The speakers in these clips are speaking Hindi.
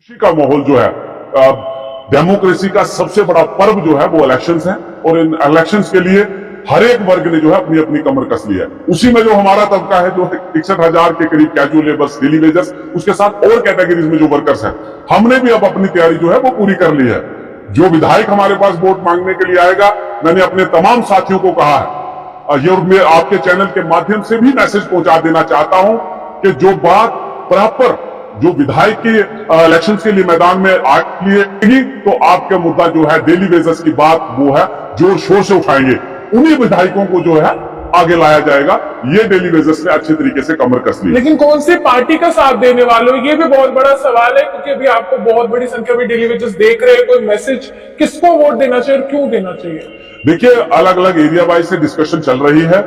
खुशी का माहौल जो है, डेमोक्रेसी का सबसे बड़ा पर्व जो है वो इलेक्शंस है और इन इलेक्शंस के लिए हर एक वर्ग ने जो है अपनी अपनी कमर कस ली है। उसी में जो हमारा तबका है जो 61,000 के करीब कैजुअल लेबर्स, डेली वेजर्स, उसके साथ और कैटेगरीज में जो वर्कर्स हैं, हमने भी अब अपनी तैयारी जो है वो पूरी कर ली है। जो विधायक हमारे पास वोट मांगने के लिए आएगा, मैंने अपने तमाम साथियों को कहा है, ये मैं आपके चैनल के माध्यम से भी मैसेज पहुंचा देना चाहता हूं कि जो बात प्रॉपर जो विधायक के इलेक्शन के लिए मैदान में आएगी तो आपका मुद्दा जो है डेली वेजर्स की बात वो है जोर शोर से उठाएंगे, उन्हीं विधायकों को जो है आगे लाया जाएगा। ये डेली वेजर्स ने अच्छे तरीके से कमर कस ली। लेकिन कौन सी पार्टी का साथ देने वाले हो, ये भी बहुत बड़ा सवाल है, क्योंकि अभी आपको बहुत बड़ी संख्या में डेली वेजर्स देख रहे हैं। कोई मैसेज किसको वोट देना चाहिए और क्यों देना चाहिए? देखिए, अलग अलग एरिया वाइज से डिस्कशन चल रही है,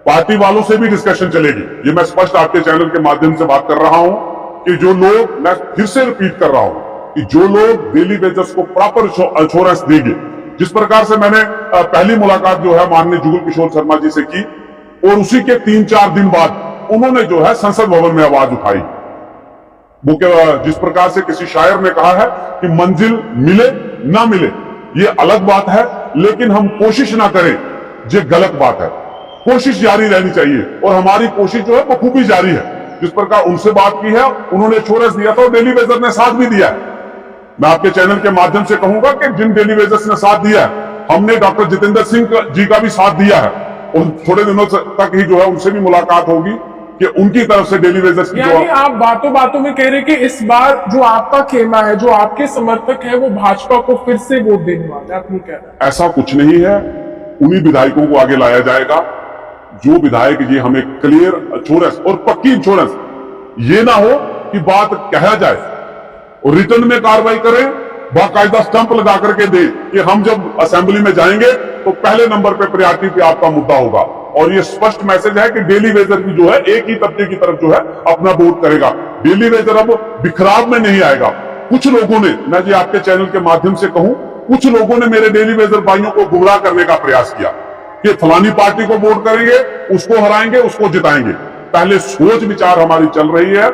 पार्टी वालों से भी डिस्कशन चलेगी। ये मैं स्पष्ट आपके चैनल के माध्यम से बात कर रहा हूं कि जो लोग, मैं फिर से रिपीट कर रहा हूं कि जो लोग डेली वेजर्स को प्रॉपर इंश्योरेंस देंगे, जिस प्रकार से मैंने पहली मुलाकात जो है माननीय जुगल किशोर शर्मा जी से की और उसी के 3-4 दिन बाद उन्होंने जो है संसद भवन में आवाज उठाई। वो जिस प्रकार से किसी शायर ने कहा है कि मंजिल मिले ना मिले ये अलग बात है, लेकिन हम कोशिश ना करें ये गलत बात है। कोशिश जारी रहनी चाहिए और हमारी कोशिश जो है वो खूबी जारी है। जिस प्रकार उनसे बात की है, उन्होंने इंश्योरेंस दिया था और डेली वेजर ने साथ भी दिया है। मैं आपके चैनल के माध्यम से कहूंगा कि जिन डेली वेजर्स ने साथ दिया है, हमने डॉक्टर जितेंद्र सिंह जी का भी साथ दिया है और थोड़े दिनों तक ही जो है उनसे भी मुलाकात होगी कि उनकी तरफ से डेली वेजर्स की यानी आप बातों बातों में कह रहे कि इस बार जो आपका खेमा है, जो आपके समर्थक है, वो भाजपा को फिर से वोट देने वाले, आप नहीं कह रहे? ऐसा कुछ नहीं है, उन्हीं विधायकों को आगे लाया जाएगा जो विधायक जी हमें क्लियर इंश्योरेंस और पक्की इंश्योरेंस, ये ना हो कि बात कहा जाए और रिटर्न में कार्रवाई करें, बाकायदा स्टंप लगा करके दे कि हम जब असेंबली में जाएंगे तो पहले नंबर पे प्रायोरिटी पे आपका मुद्दा होगा। और ये स्पष्ट मैसेज है कि डेली वेजर भी जो है एक ही तबके की तरफ जो है अपना वोट करेगा। डेली वेजर अब बिखराव में नहीं आएगा। कुछ लोगों ने, मैं जी आपके चैनल के माध्यम से कहूं, कुछ लोगों ने मेरे डेली वेजर भाइयों को गुमराह करने का प्रयास किया कि फलानी पार्टी को वोट करेंगे, उसको हराएंगे, उसको जिताएंगे। पहले सोच विचार हमारी चल रही है,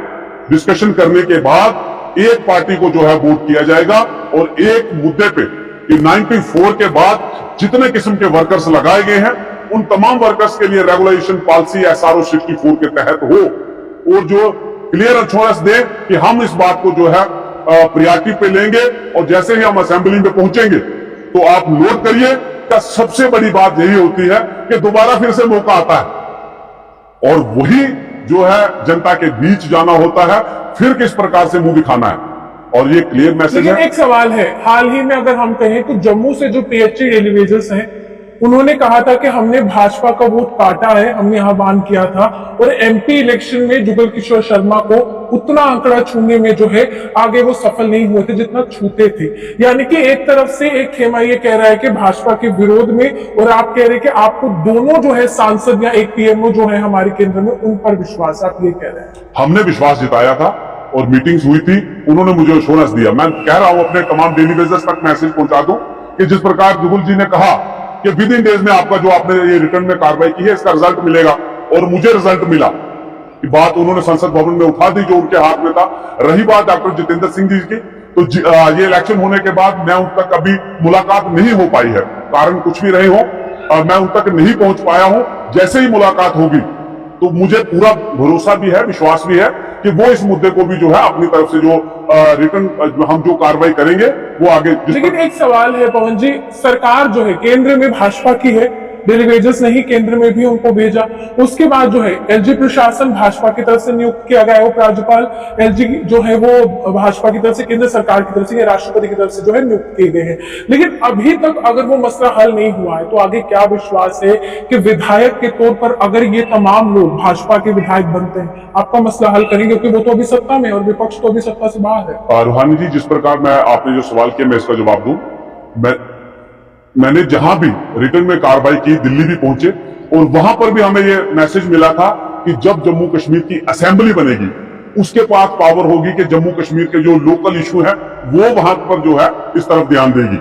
डिस्कशन करने के बाद एक पार्टी को जो है वोट किया जाएगा और एक मुद्दे पे कि 94 के बाद जितने किस्म के वर्कर्स लगाए गए हैं उन तमाम वर्कर्स के लिए रेगुलेशन पॉलिसी SRO 64 के तहत हो और जो क्लियर इंश्योरेंस दे कि हम इस बात को जो है प्रायोरिटी पे लेंगे और जैसे ही हम असेंबली में पहुंचेंगे तो आप नोट करिए कि सबसे बड़ी बात यही होती है कि दोबारा फिर से मौका आता है और वही जो है जनता के बीच जाना होता है, फिर किस प्रकार से मुंह दिखाना है। और ये क्लियर मैसेज है। एक सवाल है, हाल ही में अगर हम कहें तो जम्मू से जो PHC डेली वेजर्स हैं, उन्होंने कहा था कि हमने भाजपा का वोट काटा है, हमने आह्वान किया था और MP इलेक्शन में जुगल किशोर शर्मा को उतना आंकड़ा छूने में जो है आगे वो सफल नहीं हुए थे जितना छूते थे। यानी कि एक तरफ से एक खेमा ये कह रहा है कि भाजपा के विरोध में, और आप कह रहे हैं कि आपको दोनों जो है सांसद या एक PMO जो है हमारे केंद्र में, उन पर विश्वास, आप ये कह रहे हैं? हमने विश्वास जिताया था और मीटिंग्स हुई थी, उन्होंने मुझे एश्योरेंस दिया। मैं कह रहा हूं अपने तमाम डेली वेजर्स तक मैसेज पहुंचा दूं कि जिस प्रकार जुगल जी ने कहा कि विद इन डेज में आपका जो आपने ये रिटर्न में कार्रवाई की है इसका रिजल्ट मिलेगा, और मुझे रिजल्ट मिला। कि बात उन्होंने संसद भवन में उठा दी जो उनके हाथ में था। रही बात डॉक्टर जितेंद्र सिंह जी की, तो ये इलेक्शन होने के बाद मैं उन तक अभी मुलाकात नहीं हो पाई है, कारण कुछ भी रहे हो, मैं उन तक नहीं पहुंच पाया हूं। जैसे ही मुलाकात होगी तो मुझे पूरा भरोसा भी है, विश्वास भी है कि वो इस मुद्दे को भी जो है अपनी तरफ से जो रिटर्न हम जो कार्रवाई करेंगे वो आगे। लेकिन एक सवाल है पवन जी, सरकार जो है केंद्र में भाजपा की है, डेली वेजर्स ने ही केंद्र में भी उनको भेजा, उसके बाद जो है LG प्रशासन भाजपा की तरफ से नियुक्त किया गया है, उपराज्यपाल LG जो है वो भाजपा की तरफ से, केंद्र सरकार की तरफ से या राष्ट्रपति की तरफ से जो है नियुक्त किए गए हैं। लेकिन अभी तक अगर वो मसला हल नहीं हुआ है तो आगे क्या विश्वास है कि विधायक के तौर पर अगर ये तमाम लोग भाजपा के विधायक बनते हैं, आपका मसला हल करेंगे? क्योंकि वो तो अभी सत्ता में और विपक्ष तो अभी सत्ता से बाहर है। रूहानी जी, जिस प्रकार मैं आपने जो सवाल किया मैं इसका जवाब दूं। मैंने जहां भी रिटर्न में कार्रवाई की, दिल्ली भी पहुंचे और वहां पर भी हमें यह मैसेज मिला था कि जब जम्मू कश्मीर की असेंबली बनेगी उसके पास पावर होगी कि जम्मू कश्मीर के जो लोकल इशू है वो वहां पर जो है इस तरफ ध्यान देगी।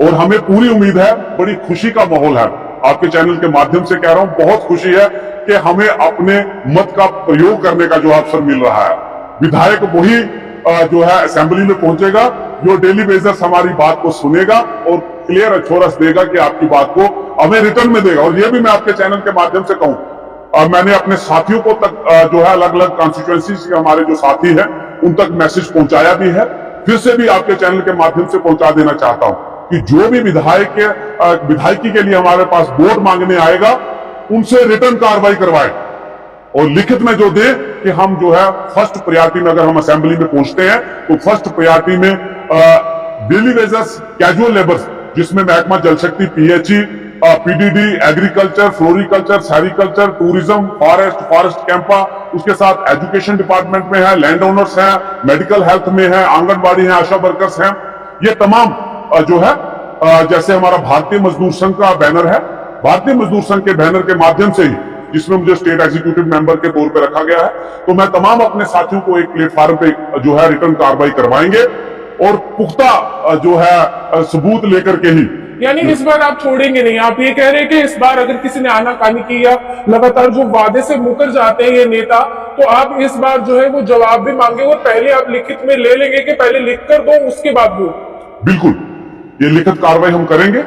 और हमें पूरी उम्मीद है, बड़ी खुशी का माहौल है, आपके चैनल के माध्यम से कह रहा हूं, बहुत खुशी है कि हमें अपने मत का प्रयोग करने का जो अवसर मिल रहा है। विधायक वही जो है असेंबली में पहुंचेगा, जो डेली बेजर्स हमारी बात को सुनेगा और क्लियर एश्योरेंस देगा कि आपकी बात को हमें रिटर्न में देगा। और ये भी मैं आपके चैनल के माध्यम से कहूं, मैंने अपने साथियों को तक जो है अलग अलग कॉन्स्टिट्यूएंसी के हमारे जो साथी हैं उन तक मैसेज पहुंचाया भी है, फिर से भी आपके चैनल के माध्यम से पहुंचा देना चाहता हूं कि जो भी विधायकी के लिए हमारे पास वोट मांगने आएगा उनसे रिटर्न कार्रवाई करवाए और लिखित में जो दे कि हम जो है फर्स्ट प्रायोरिटी में, अगर हम असेंबली में पहुंचते हैं तो फर्स्ट प्रायोरिटी में डेली वेजर्स, कैजुअल लेबर्स, जिसमें महकमा जल शक्ति, PHE, PDD, agriculture, floriculture, sericulture, tourism, forest Campa, उसके साथ एजुकेशन डिपार्टमेंट में है, लैंड ओनर्स हैं, मेडिकल हेल्थ में है, आंगनबाड़ी है, आशा वर्कर्स हैं, ये तमाम जो है जैसे हमारा भारतीय मजदूर संघ का बैनर है, भारतीय मजदूर संघ के बैनर के माध्यम से ही, जिसमें मुझे स्टेट एग्जीक्यूटिव मेंबर के तौर पे रखा गया है, तो मैं तमाम अपने साथियों को एक प्लेटफॉर्म पे जो है रिटर्न कार्रवाई करवाएंगे और पुख्ता जो है सबूत लेकर के ही। यानी इस बार आप छोड़ेंगे नहीं, आप ये कह रहे हैं कि इस बार अगर किसी ने आनाकानी की या लगातार जो वादे से मुकर जाते हैं ये नेता, तो आप इस बार जो है वो जवाब भी मांगे और पहले आप लिखित में ले लेंगे कि पहले लिख कर दो उसके बाद वो। बिल्कुल, ये लिखित कार्रवाई हम करेंगे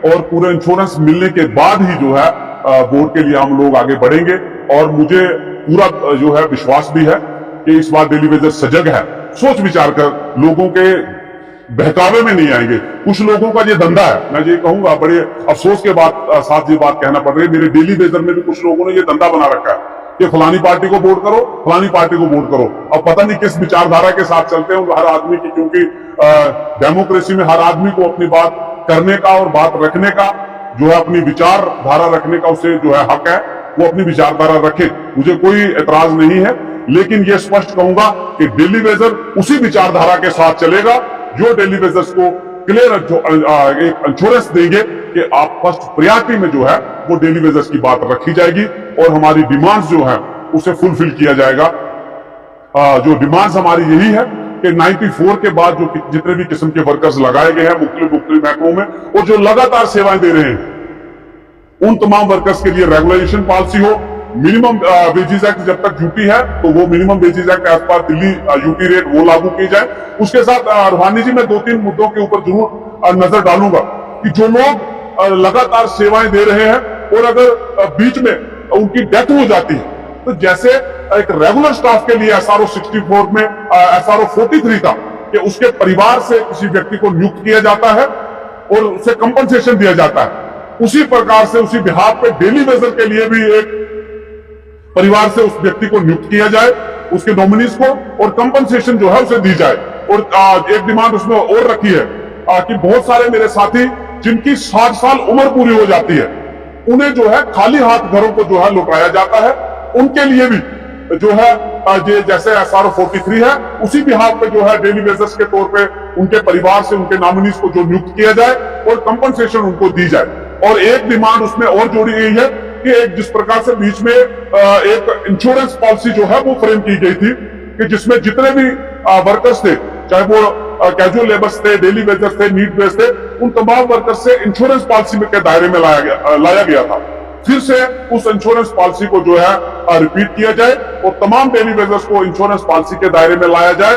और पूरा इंश्योरेंस मिलने के बाद ही जो है वोट के लिए हम लोग आगे बढ़ेंगे। और मुझे पूरा जो है विश्वास भी है कि इस बार डेली वेजर सजग है, सोच विचार कर लोगों के बहकावे में नहीं आएंगे। कुछ लोगों का ये धंधा है, मैं ये कहूंगा, बड़े अफसोस के साथ ये बात कहना पड़ रही है, मेरे डेली वेजर में भी कुछ लोगों ने ये धंधा बना रखा है कि फलानी पार्टी को वोट करो, फलानी पार्टी को वोट करो। अब पता नहीं किस विचारधारा के साथ चलते हैं हर आदमी की, क्योंकि डेमोक्रेसी में हर आदमी को अपनी बात करने का और बात रखने का जो है, अपनी विचारधारा रखने का उसे जो है हक है, वो अपनी विचारधारा रखे, मुझे कोई एतराज नहीं है। लेकिन ये स्पष्ट कहूंगा कि डेली वेजर उसी विचारधारा के साथ चलेगा जो डेली वेजर्स को क्लियर एक इंश्योरेंस देंगे कि आप फर्स्ट प्रायोरिटी में जो है वो डेली वेजर्स की बात रखी जाएगी और हमारी डिमांड्स जो है उसे फुलफिल किया जाएगा। जो डिमांड्स हमारी यही है कि 94 के बाद जो जितने भी किस्म के वर्कर्स लगाए गए हैं मुख्तलिफ महकमों में और जो लगातार सेवाएं दे रहे हैं, उन तमाम वर्कर्स के लिए रेगुलेशन पॉलिसी हो। मिनिमम वेजेस एक्ट जब तक ड्यूटी है तो वो minimum wages act as per Delhi UT rate वो लागू की जाए। उसके साथ रूहानी जी, मैं 2-3 मुद्दों के ऊपर जरूर नजर डालूंगा कि जो लोग लगातार सेवाएं दे रहे हैं और अगर बीच में उनकी डेथ हो जाती है, तो जैसे एक रेगुलर स्टाफ के लिए एसआरओ 64 में एसआरओ 43 था कि उसके परिवार से किसी व्यक्ति को नियुक्त किया जाता है और उसे कंपनसेशन दिया जाता है, उसी प्रकार से उसी बिहार पे डेली वेजर के लिए भी एक परिवार से उस व्यक्ति को नियुक्त किया जाए, उसके नॉमिनीज को, और कंपनसेशन जो है उसे दी जाए। और एक डिमांड उसमें और रखी है कि बहुत सारे मेरे साथी जिनकी 60 साल उम्र पूरी हो जाती है, उन्हें जो है खाली हाथ घरों को जो है लौटाया जाता है, उनके लिए भी जो है जैसे एसआरओ 43 है उसी बिहार पे जो है डेली वेजर्स के तौर पे उनके परिवार से उनके नॉमिनीज को जो नियुक्त किया जाए और कंपनसेशन उनको दी जाए। और एक डिमांड उसमें और जोड़ी गई है कि एक जिस प्रकार से बीच में एक इंश्योरेंस पॉलिसी जो है वो फ्रेम की गई थी कि जिसमें जितने भी वर्कर्स थे, चाहे वो कैजुअल लेबर्स थे, डेली वेजर्स थे, नीड बेस्ड थे, उन तमाम वर्कर्स से इंश्योरेंस पॉलिसी के दायरे में लाया गया था। फिर से उस इंश्योरेंस पॉलिसी को जो है रिपीट किया जाए और तमाम डेली वेजर्स को इंश्योरेंस पॉलिसी के दायरे में लाया जाए